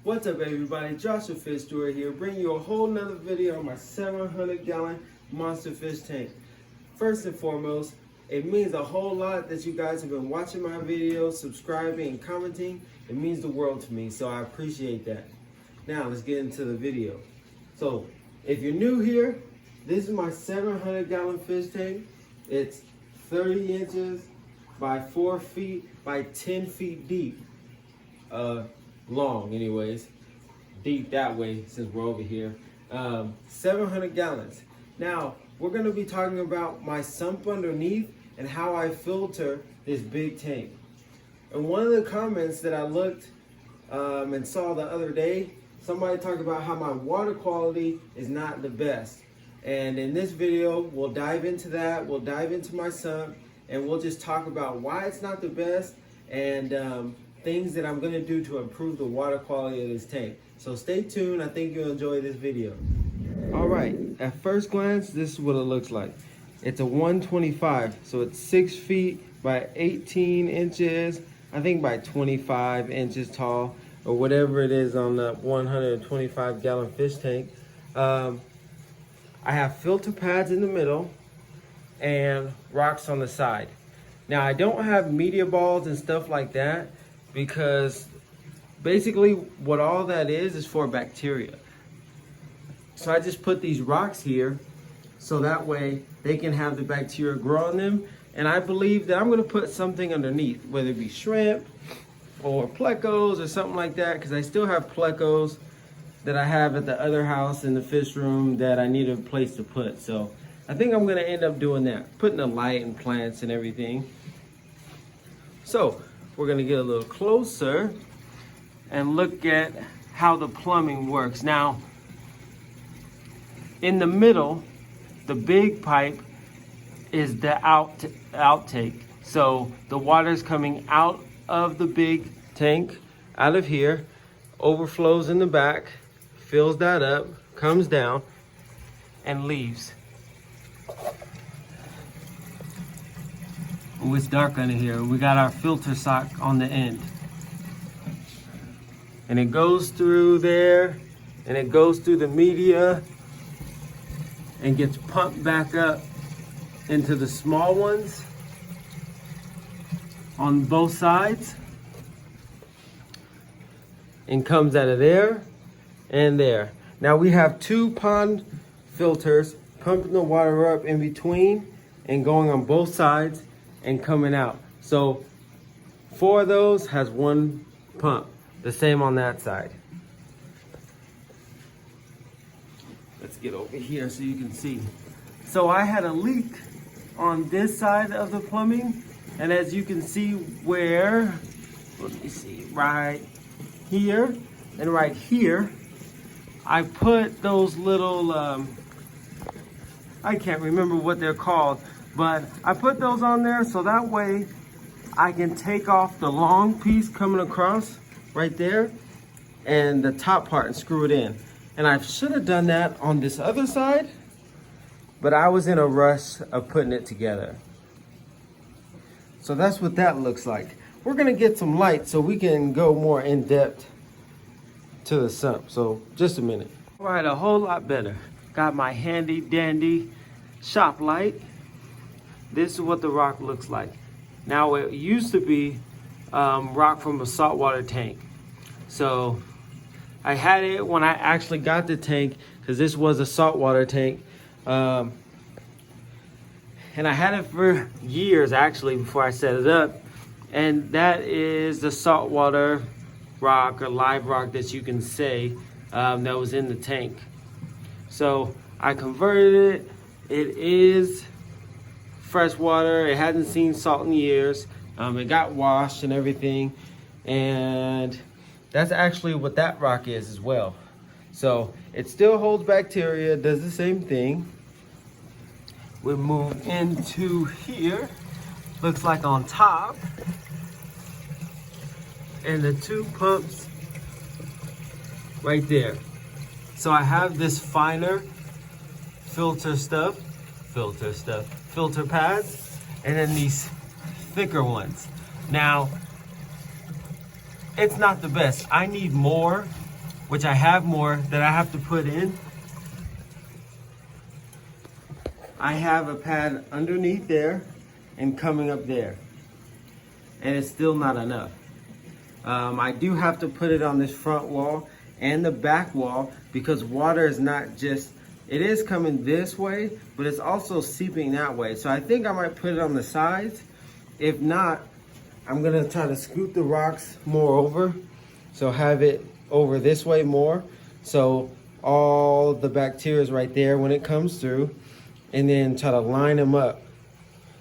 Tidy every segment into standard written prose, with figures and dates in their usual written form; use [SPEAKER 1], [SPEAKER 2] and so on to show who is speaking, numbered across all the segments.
[SPEAKER 1] What's up, everybody? Joshua Fish Stewart here, bringing you a whole nother video on my 700-gallon monster fish tank. First and foremost, it means a whole lot that you guys have been watching my videos, subscribing, and commenting. It means the world to me, so I appreciate that. Now, let's get into the video. So, if you're new here, this is my 700-gallon fish tank. It's 30 inches by 4 feet by 10 feet deep. Long anyways, deep that way since we're over here. 700 gallons. Now, we're gonna be talking about my sump underneath and how I filter this big tank. And one of the comments that I looked and saw the other day, somebody talked about how my water quality is not the best. And in this video, we'll dive into that, we'll dive into my sump, and we'll just talk about why it's not the best and things that I'm gonna do to improve the water quality of this tank. So stay tuned, I think you'll enjoy this video. All right, at first glance, this is what it looks like. It's a 125, so it's 6 feet by 18 inches, I think by 25 inches tall, or whatever it is on the 125 gallon fish tank. I have filter pads in the middle and rocks on the side. Now, I don't have media balls and stuff like that, because basically what all that is for bacteria. So I just put these rocks here so that way they can have the bacteria grow on them. And I believe that I'm gonna put something underneath, whether it be shrimp or plecos or something like that, because I still have plecos that I have at the other house in the fish room that I need a place to put. So I think I'm gonna end up doing that, putting a light and plants and everything. So we're gonna get a little closer and look at how the plumbing works. Now, in the middle, the big pipe is the outtake. So the water's coming out of the big tank, out of here, overflows in the back, fills that up, comes down, and leaves. Oh, it's dark under here. We got our filter sock on the end. And it goes through there, and it goes through the media, and gets pumped back up into the small ones on both sides, and comes out of there and there. Now we have 2 pond filters pumping the water up in between and going on both sides and coming out. So 4 of those has 1 pump, the same on that side. Let's get over here so you can see. So I had a leak on this side of the plumbing, and as you can see where, let me see, right here and right here, I put those little, I can't remember what they're called, but I put those on there so that way I can take off the long piece coming across right there and the top part and screw it in. And I should have done that on this other side, but I was in a rush of putting it together. So that's what that looks like. We're gonna get some light so we can go more in depth to the sump. So just a minute. All right, a whole lot better. Got my handy dandy shop light. This is what the rock looks like. Now, it used to be rock from a saltwater tank. So I had it when I actually got the tank, because this was a saltwater tank. And I had it for years actually before I set it up. And that is the saltwater rock or live rock that you can say that was in the tank. So I converted it. It is fresh water. It hasn't seen salt in years. It got washed and everything. And that's actually what that rock is as well. So it still holds bacteria, does the same thing. We move into here. Looks like on top. And the 2 pumps right there. So I have this finer filter pads, and then these thicker ones. Now, it's not the best. I need more which I have more that I have to put in. I have a pad underneath there and coming up there, and it's still not enough. I do have to put it on this front wall and the back wall because water is not just, it is coming this way, but it's also seeping that way. So I think I might put it on the sides. If not, I'm gonna try to scoot the rocks more over. So have it over this way more. So all the bacteria is right there when it comes through, and then try to line them up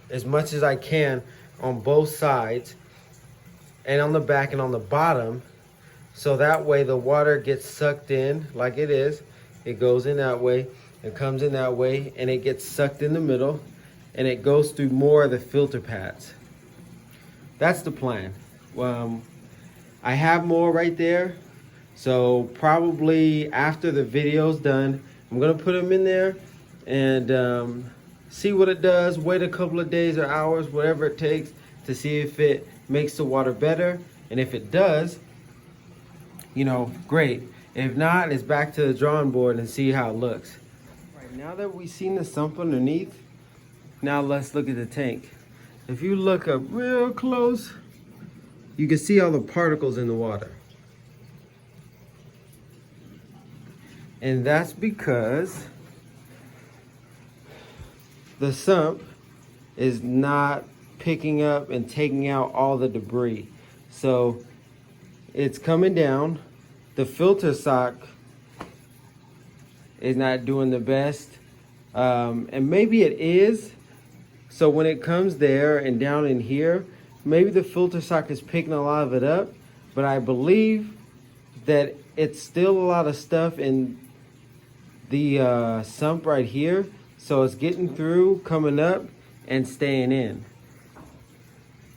[SPEAKER 1] as much as I can on both sides and on the back and on the bottom. So that way the water gets sucked in like it is. It goes in that way, it comes in that way, and it gets sucked in the middle, and it goes through more of the filter pads. That's the plan. I have more right there. So probably after the video's done, I'm gonna put them in there and see what it does. Wait a couple of days or hours, whatever it takes, to see if it makes the water better. And if it does, you know, great. If not, it's back to the drawing board and see how it looks. Right, now that we've seen the sump underneath, now let's look at the tank. If you look up real close, you can see all the particles in the water. And that's because the sump is not picking up and taking out all the debris. So it's coming down. The filter sock is not doing the best. And maybe it is. So when it comes there and down in here, maybe the filter sock is picking a lot of it up, but I believe that it's still a lot of stuff in the sump right here. So it's getting through, coming up, and staying in.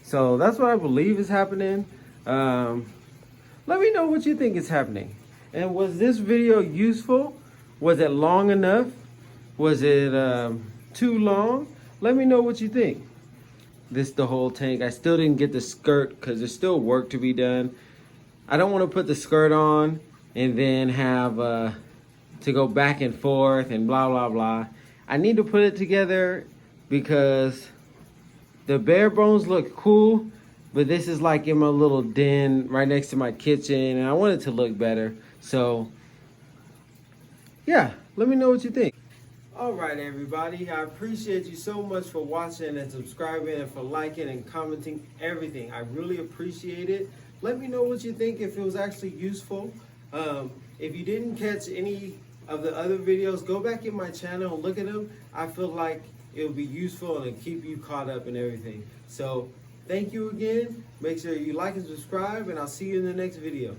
[SPEAKER 1] So that's what I believe is happening. Let me know what you think is happening. And was this video useful? Was it long enough? Was it too long? Let me know what you think. This is the whole tank. I still didn't get the skirt because there's still work to be done. I don't want to put the skirt on and then have to go back and forth and blah, blah, blah. I need to put it together because the bare bones look cool, but this is like in my little den right next to my kitchen, and I want it to look better. So yeah, let me know what you think. All right, everybody, I appreciate you so much for watching and subscribing and for liking and commenting everything. I really appreciate it. Let me know what you think, if it was actually useful. If you didn't catch any of the other videos, go back in my channel and look at them. I feel like it'll be useful and keep you caught up and everything. So thank you again. Make sure you like and subscribe, and I'll see you in the next video.